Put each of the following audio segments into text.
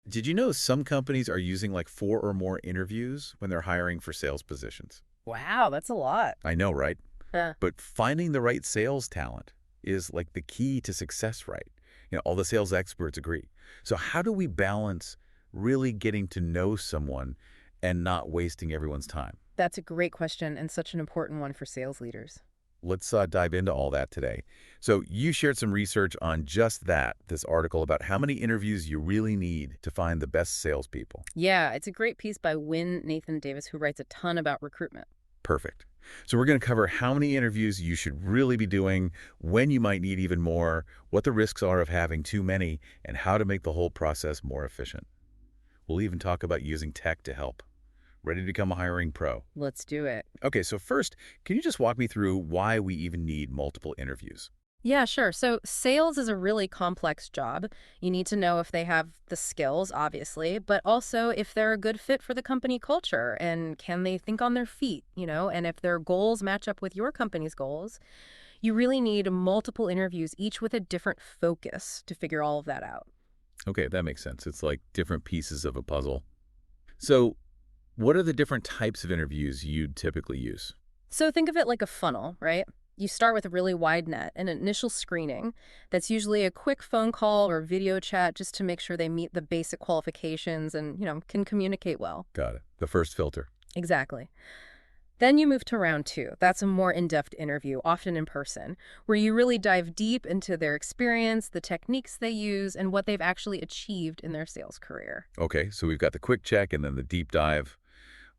Did you know some companies are using like 4 or more interviews when they're hiring for sales positions? Wow, that's a lot. I know, right? Huh. But finding the right sales talent is like the key to success, right? All the sales experts agree. So how do we balance really getting to know someone and not wasting everyone's time? That's a great question and such an important one for sales leaders. Let's dive into all that today. So you shared some research on just that, this article about how many interviews you really need to find the best salespeople. Yeah, it's a great piece by Wynne Nathan Davis, who writes a ton about recruitment. Perfect. So we're going to cover how many interviews you should really be doing, when you might need even more, what the risks are of having too many, and how to make the whole process more efficient. We'll even talk about using tech to help. Ready to become a hiring pro? Let's do it. Okay, so first, can you just walk me through why we even need multiple interviews? Yeah, sure. So sales is a really complex job. You need to know if they have the skills, obviously, but also if they're a good fit for the company culture and can they think on their feet, and if their goals match up with your company's goals. You really need multiple interviews, each with a different focus to figure all of that out. Okay, that makes sense. It's like different pieces of a puzzle. So what are the different types of interviews you'd typically use? So think of it like a funnel, right? You start with a really wide net, an initial screening. That's usually a quick phone call or video chat just to make sure they meet the basic qualifications and, can communicate well. Got it. The first filter. Exactly. Then you move to round two. That's a more in-depth interview, often in person, where you really dive deep into their experience, the techniques they use, and what they've actually achieved in their sales career. Okay, so we've got the quick check and then the deep dive.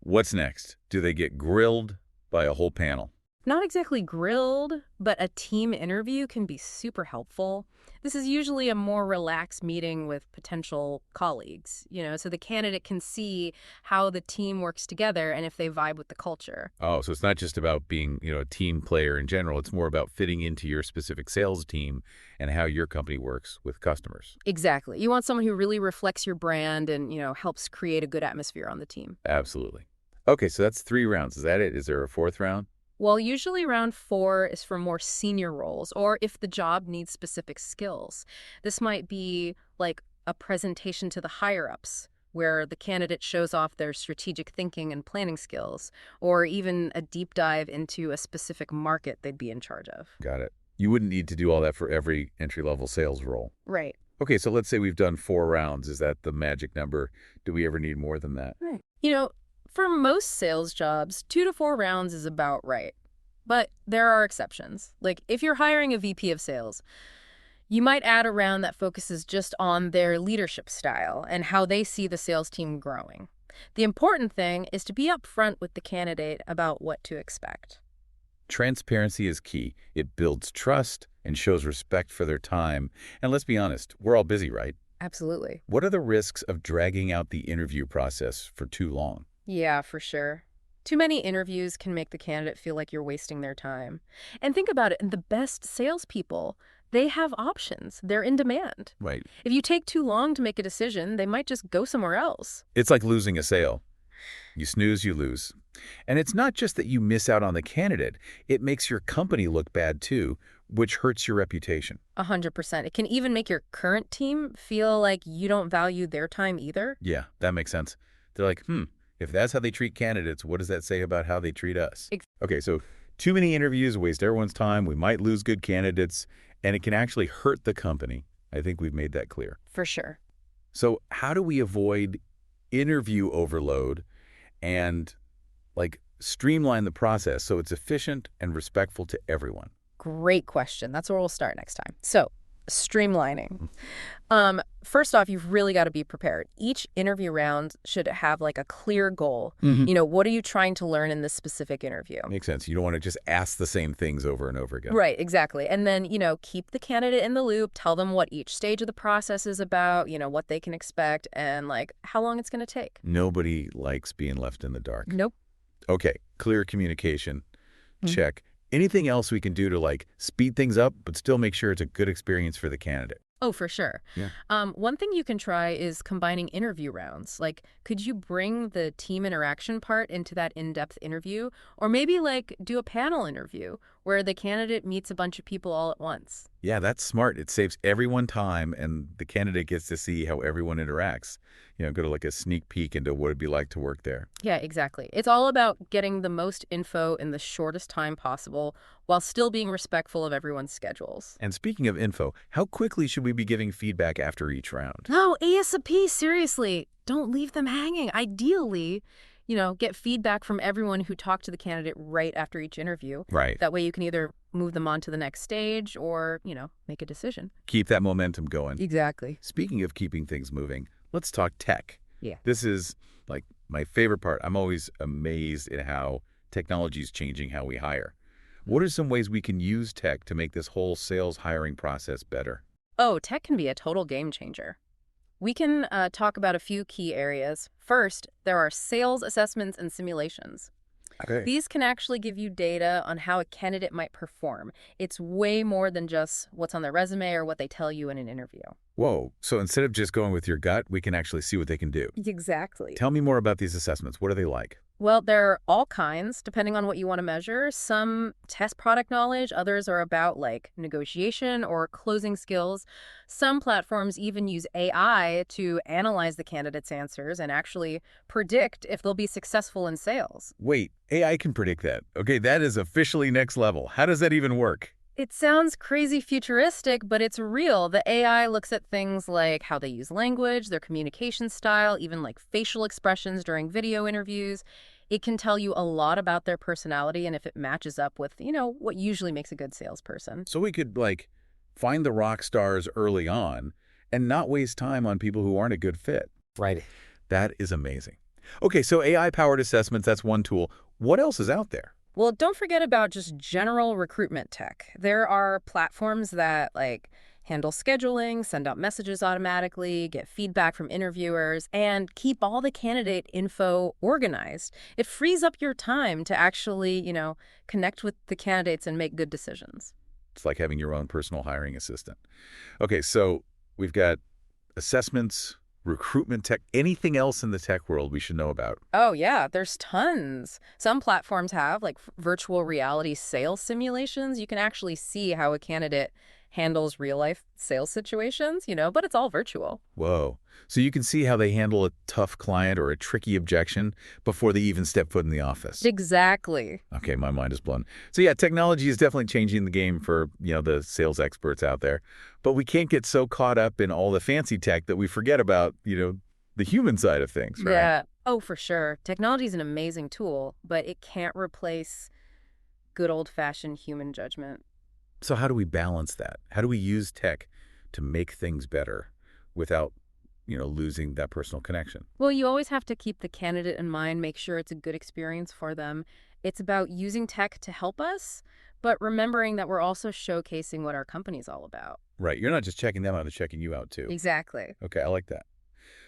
What's next? Do they get grilled by a whole panel? Not exactly grilled, but a team interview can be super helpful. This is usually a more relaxed meeting with potential colleagues, so the candidate can see how the team works together and if they vibe with the culture. Oh, so it's not just about being, a team player in general. It's more about fitting into your specific sales team and how your company works with customers. Exactly. You want someone who really reflects your brand and, helps create a good atmosphere on the team. Absolutely. Okay, so that's 3 rounds. Is that it? Is there a fourth round? Well, usually round four is for more senior roles or if the job needs specific skills. This might be like a presentation to the higher-ups, where the candidate shows off their strategic thinking and planning skills, or even a deep dive into a specific market they'd be in charge of. Got it. You wouldn't need to do all that for every entry-level sales role. Right. Okay, so let's say we've done 4 rounds. Is that the magic number? Do we ever need more than that? Right. For most sales jobs, 2 to 4 rounds is about right. But there are exceptions. Like if you're hiring a VP of sales, you might add a round that focuses just on their leadership style and how they see the sales team growing. The important thing is to be upfront with the candidate about what to expect. Transparency is key. It builds trust and shows respect for their time. And let's be honest, we're all busy, right? Absolutely. What are the risks of dragging out the interview process for too long? Yeah, for sure. Too many interviews can make the candidate feel like you're wasting their time. And think about it, the best salespeople, they have options. They're in demand. Right. If you take too long to make a decision, they might just go somewhere else. It's like losing a sale. You snooze, you lose. And it's not just that you miss out on the candidate. It makes your company look bad too, which hurts your reputation. 100%. It can even make your current team feel like you don't value their time either. Yeah, that makes sense. They're like, if that's how they treat candidates, what does that say about how they treat us? Okay, so too many interviews waste everyone's time. We might lose good candidates, and it can actually hurt the company. I think we've made that clear. For sure. So how do we avoid interview overload and streamline the process so it's efficient and respectful to everyone? Great question. That's where we'll start next time. So, streamlining. First off, you've really got to be prepared. Each interview round should have a clear goal. What are you trying to learn in this specific interview? Makes sense. You don't want to just ask the same things over and over again. Right, exactly. And then, keep the candidate in the loop, tell them what each stage of the process is about, what they can expect, and how long it's going to take. Nobody likes being left in the dark. Nope. Okay, clear communication. Check. Anything else we can do to speed things up but still make sure it's a good experience for the candidate? Oh, for sure. Yeah. One thing you can try is combining interview rounds. Could you bring the team interaction part into that in-depth interview? Or maybe do a panel interview where the candidate meets a bunch of people all at once. Yeah, that's smart. It saves everyone time, and the candidate gets to see how everyone interacts. Go to like a sneak peek into what it'd be like to work there. Yeah, exactly. It's all about getting the most info in the shortest time possible while still being respectful of everyone's schedules. And speaking of info, how quickly should we be giving feedback after each round? No, ASAP, seriously. Don't leave them hanging. Ideally, get feedback from everyone who talked to the candidate right after each interview. Right. That way you can either move them on to the next stage or, make a decision. Keep that momentum going. Exactly. Speaking of keeping things moving, let's talk tech. Yeah. This is like my favorite part. I'm always amazed at how technology is changing how we hire. What are some ways we can use tech to make this whole sales hiring process better? Oh, tech can be a total game changer. We can talk about a few key areas. First, there are sales assessments and simulations. Okay. These can actually give you data on how a candidate might perform. It's way more than just what's on their resume or what they tell you in an interview. Whoa. So instead of just going with your gut, we can actually see what they can do. Exactly. Tell me more about these assessments. What are they like? Well, there are all kinds, depending on what you want to measure. Some test product knowledge, others are about like negotiation or closing skills. Some platforms even use AI to analyze the candidate's answers and actually predict if they'll be successful in sales. Wait, AI can predict that. Okay, that is officially next level. How does that even work? It sounds crazy futuristic, but it's real. The AI looks at things like how they use language, their communication style, even like facial expressions during video interviews. It can tell you a lot about their personality and if it matches up with, what usually makes a good salesperson. So we could, like, find the rock stars early on and not waste time on people who aren't a good fit. Right. That is amazing. Okay, so AI-powered assessments, that's one tool. What else is out there? Well, don't forget about just general recruitment tech. There are platforms that handle scheduling, send out messages automatically, get feedback from interviewers, and keep all the candidate info organized. It frees up your time to actually, connect with the candidates and make good decisions. It's like having your own personal hiring assistant. Okay, so we've got assessments, recruitment tech, anything else in the tech world we should know about? Oh, yeah, there's tons. Some platforms have virtual reality sales simulations. You can actually see how a candidate handles real-life sales situations, but it's all virtual. Whoa. So you can see how they handle a tough client or a tricky objection before they even step foot in the office. Exactly. Okay, my mind is blown. So yeah, technology is definitely changing the game for, the sales experts out there. But we can't get so caught up in all the fancy tech that we forget about, the human side of things, right? Yeah. Oh, for sure. Technology is an amazing tool, but it can't replace good old-fashioned human judgment. So how do we balance that? How do we use tech to make things better without, losing that personal connection? Well, you always have to keep the candidate in mind, make sure it's a good experience for them. It's about using tech to help us, but remembering that we're also showcasing what our company's all about. Right. You're not just checking them out, they're checking you out too. Exactly. Okay, I like that.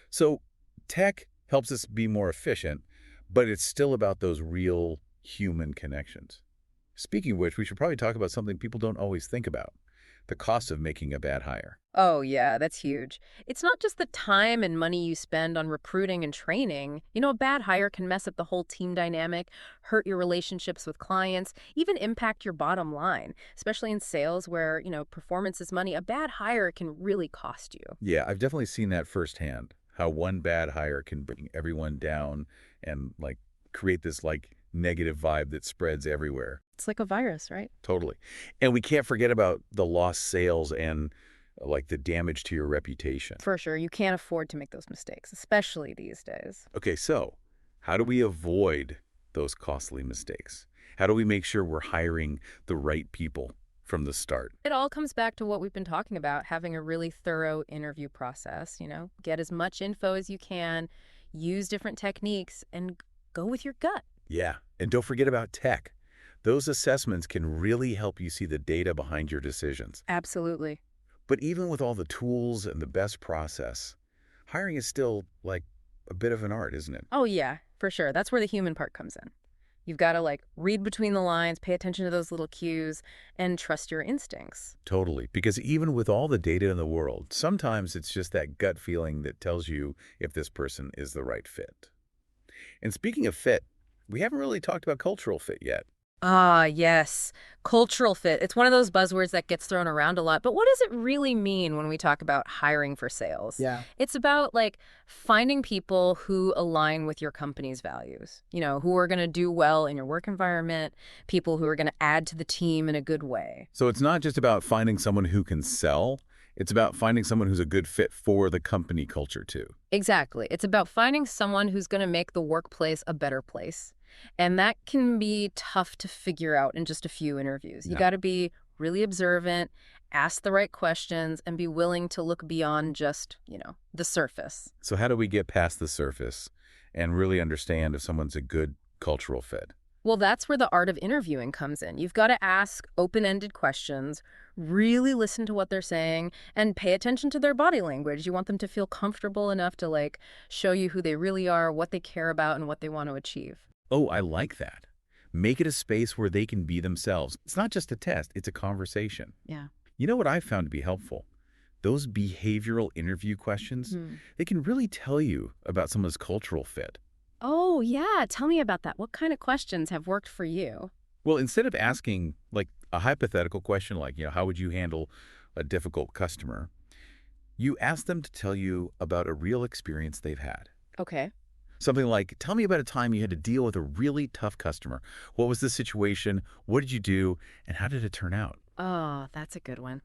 So tech helps us be more efficient, but it's still about those real human connections. Speaking of which, we should probably talk about something people don't always think about, the cost of making a bad hire. Oh, yeah, that's huge. It's not just the time and money you spend on recruiting and training. A bad hire can mess up the whole team dynamic, hurt your relationships with clients, even impact your bottom line, especially in sales where, performance is money. A bad hire can really cost you. Yeah, I've definitely seen that firsthand, how one bad hire can bring everyone down and, create this, negative vibe that spreads everywhere. It's like a virus, right? Totally. And we can't forget about the lost sales and the damage to your reputation. For sure. You can't afford to make those mistakes, especially these days. Okay, so how do we avoid those costly mistakes? How do we make sure we're hiring the right people from the start? It all comes back to what we've been talking about, having a really thorough interview process, get as much info as you can, use different techniques, and go with your gut. Yeah, and don't forget about tech. Those assessments can really help you see the data behind your decisions. Absolutely. But even with all the tools and the best process, hiring is still a bit of an art, isn't it? Oh, yeah, for sure. That's where the human part comes in. You've got to read between the lines, pay attention to those little cues, and trust your instincts. Totally. Because even with all the data in the world, sometimes it's just that gut feeling that tells you if this person is the right fit. And speaking of fit, we haven't really talked about cultural fit yet. Ah, yes. Cultural fit. It's one of those buzzwords that gets thrown around a lot. But what does it really mean when we talk about hiring for sales? Yeah. It's about finding people who align with your company's values, who are going to do well in your work environment, people who are going to add to the team in a good way. So it's not just about finding someone who can sell. It's about finding someone who's a good fit for the company culture, too. Exactly. It's about finding someone who's going to make the workplace a better place. And that can be tough to figure out in just a few interviews. You Yeah. got to be really observant, ask the right questions, and be willing to look beyond just, the surface. So how do we get past the surface and really understand if someone's a good cultural fit? Well, that's where the art of interviewing comes in. You've got to ask open-ended questions, really listen to what they're saying, and pay attention to their body language. You want them to feel comfortable enough to, show you who they really are, what they care about, and what they want to achieve. Oh, I like that. Make it a space where they can be themselves. It's not just a test, it's a conversation. Yeah. You know what I've found to be helpful? Those behavioral interview questions, they can really tell you about someone's cultural fit. Oh, yeah. Tell me about that. What kind of questions have worked for you? Well, instead of asking a hypothetical question like, how would you handle a difficult customer, you ask them to tell you about a real experience they've had. Okay. Something like, tell me about a time you had to deal with a really tough customer. What was the situation? What did you do? And how did it turn out? Oh, that's a good one.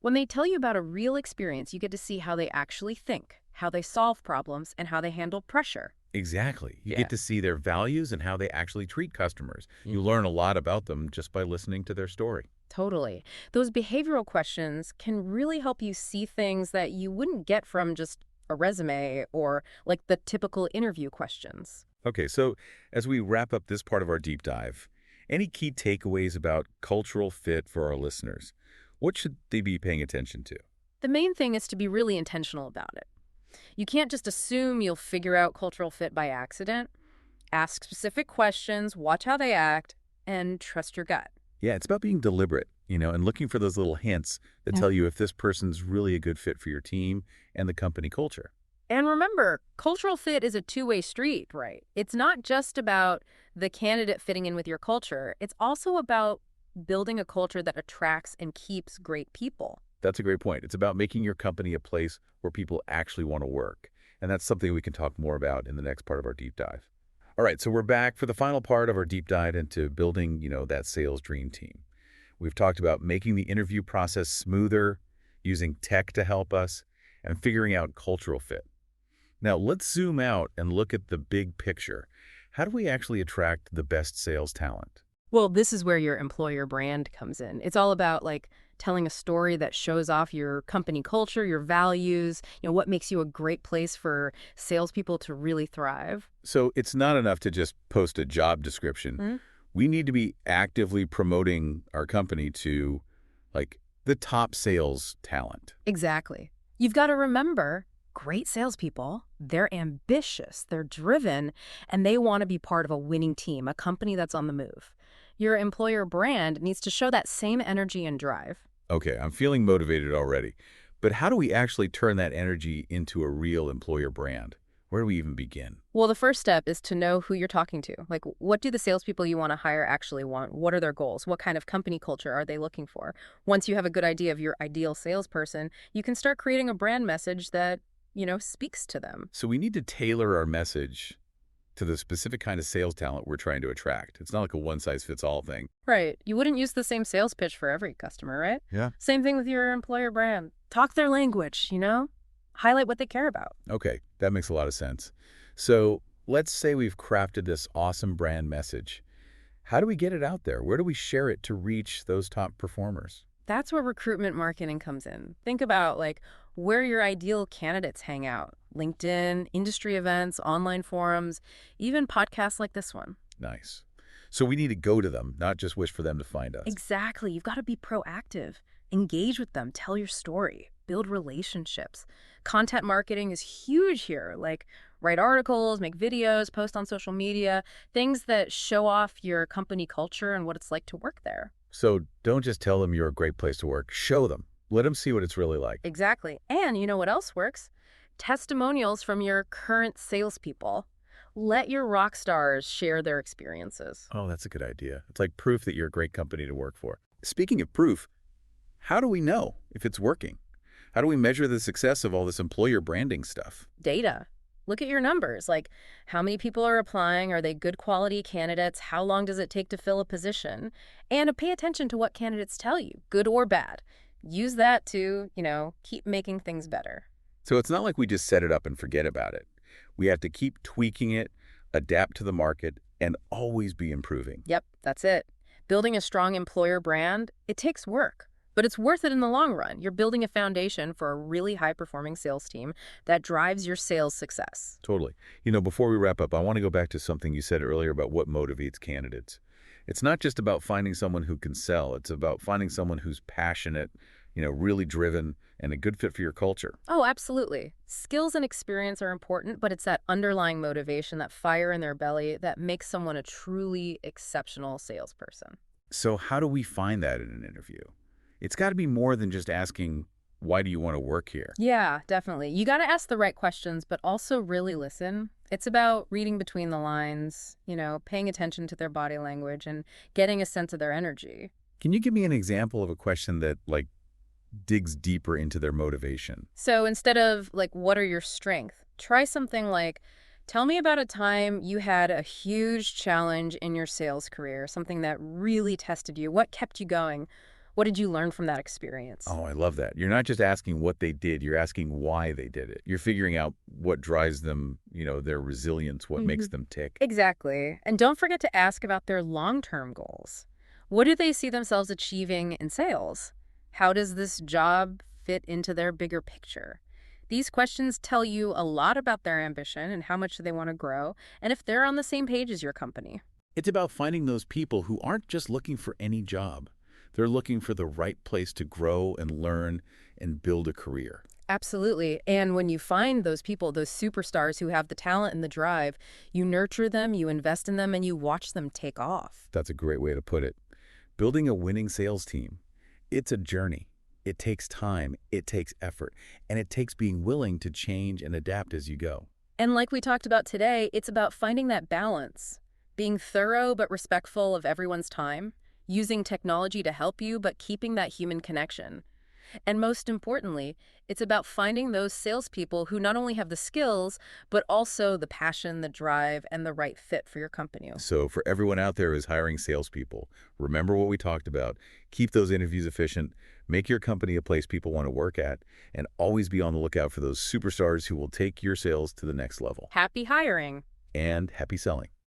When they tell you about a real experience, you get to see how they actually think, how they solve problems, and how they handle pressure. Exactly. You Yeah. get to see their values and how they actually treat customers. You learn a lot about them just by listening to their story. Totally. Those behavioral questions can really help you see things that you wouldn't get from just a resume or the typical interview questions. Okay, so as we wrap up this part of our deep dive, any key takeaways about cultural fit for our listeners? What should they be paying attention to? The main thing is to be really intentional about it. You can't just assume you'll figure out cultural fit by accident. Ask specific questions, watch how they act, and trust your gut. Yeah, it's about being deliberate, and looking for those little hints that tell you if this person's really a good fit for your team and the company culture. And remember, cultural fit is a two-way street, right? It's not just about the candidate fitting in with your culture. It's also about building a culture that attracts and keeps great people. That's a great point. It's about making your company a place where people actually want to work. And that's something we can talk more about in the next part of our deep dive. All right, so we're back for the final part of our deep dive into building, that sales dream team. We've talked about making the interview process smoother, using tech to help us, and figuring out cultural fit. Now, let's zoom out and look at the big picture. How do we actually attract the best sales talent? Well, this is where your employer brand comes in. It's all about telling a story that shows off your company culture, your values, what makes you a great place for salespeople to really thrive. So it's not enough to just post a job description. Mhm. We need to be actively promoting our company to the top sales talent. Exactly. You've got to remember, great salespeople, they're ambitious, they're driven, and they want to be part of a winning team, a company that's on the move. Your employer brand needs to show that same energy and drive. Okay, I'm feeling motivated already. But how do we actually turn that energy into a real employer brand? Where do we even begin? Well, the first step is to know who you're talking to. What do the salespeople you want to hire actually want? What are their goals? What kind of company culture are they looking for? Once you have a good idea of your ideal salesperson, you can start creating a brand message that, speaks to them. So we need to tailor our message to the specific kind of sales talent we're trying to attract. It's not like a one-size-fits-all thing. Right. You wouldn't use the same sales pitch for every customer, right? Yeah. Same thing with your employer brand. Talk their language, Highlight what they care about. Okay, that makes a lot of sense. So let's say we've crafted this awesome brand message. How do we get it out there? Where do we share it to reach those top performers? That's where recruitment marketing comes in. Think about where your ideal candidates hang out. LinkedIn, industry events, online forums, even podcasts like this one. Nice. So we need to go to them, not just wish for them to find us. Exactly. You've got to be proactive. Engage with them. Tell your story. Build relationships. Content marketing is huge here. Write articles, make videos, post on social media, things that show off your company culture and what it's like to work there. So don't just tell them you're a great place to work. Show them. Let them see what it's really like. Exactly. And you know what else works? Testimonials from your current salespeople. Let your rock stars share their experiences. Oh, that's a good idea. It's like proof that you're a great company to work for. Speaking of proof, how do we know if it's working? How do we measure the success of all this employer branding stuff? Data. Look at your numbers, like how many people are applying, are they good quality candidates, how long does it take to fill a position, and pay attention to what candidates tell you, good or bad. Use that to, keep making things better. So it's not like we just set it up and forget about it. We have to keep tweaking it, adapt to the market, and always be improving. Yep, that's it. Building a strong employer brand, it takes work, but it's worth it in the long run. You're building a foundation for a really high-performing sales team that drives your sales success. Totally. Before we wrap up, I want to go back to something you said earlier about what motivates candidates. It's not just about finding someone who can sell. It's about finding someone who's passionate, really driven, and a good fit for your culture. Oh, absolutely. Skills and experience are important, but it's that underlying motivation, that fire in their belly, that makes someone a truly exceptional salesperson. So how do we find that in an interview? It's got to be more than just asking, why do you want to work here? Yeah, definitely. You got to ask the right questions, but also really listen. It's about reading between the lines, paying attention to their body language and getting a sense of their energy. Can you give me an example of a question that, digs deeper into their motivation? So instead of, what are your strengths? Try something like, tell me about a time you had a huge challenge in your sales career, something that really tested you. What kept you going? What did you learn from that experience? Oh, I love that. You're not just asking what they did, you're asking why they did it. You're figuring out what drives them, their resilience, what makes them tick. Exactly. And don't forget to ask about their long-term goals. What do they see themselves achieving in sales? How does this job fit into their bigger picture? These questions tell you a lot about their ambition and how much they want to grow, and if they're on the same page as your company. It's about finding those people who aren't just looking for any job. They're looking for the right place to grow and learn and build a career. Absolutely. And when you find those people, those superstars who have the talent and the drive, you nurture them, you invest in them, and you watch them take off. That's a great way to put it. Building a winning sales team, it's a journey. It takes time, it takes effort, and it takes being willing to change and adapt as you go. And like we talked about today, it's about finding that balance, being thorough but respectful of everyone's time, using technology to help you but keeping that human connection. And most importantly, it's about finding those salespeople who not only have the skills, but also the passion, the drive, and the right fit for your company. So for everyone out there who's hiring salespeople, remember what we talked about. Keep those interviews efficient, make your company a place people want to work at, and always be on the lookout for those superstars who will take your sales to the next level. Happy hiring! And happy selling.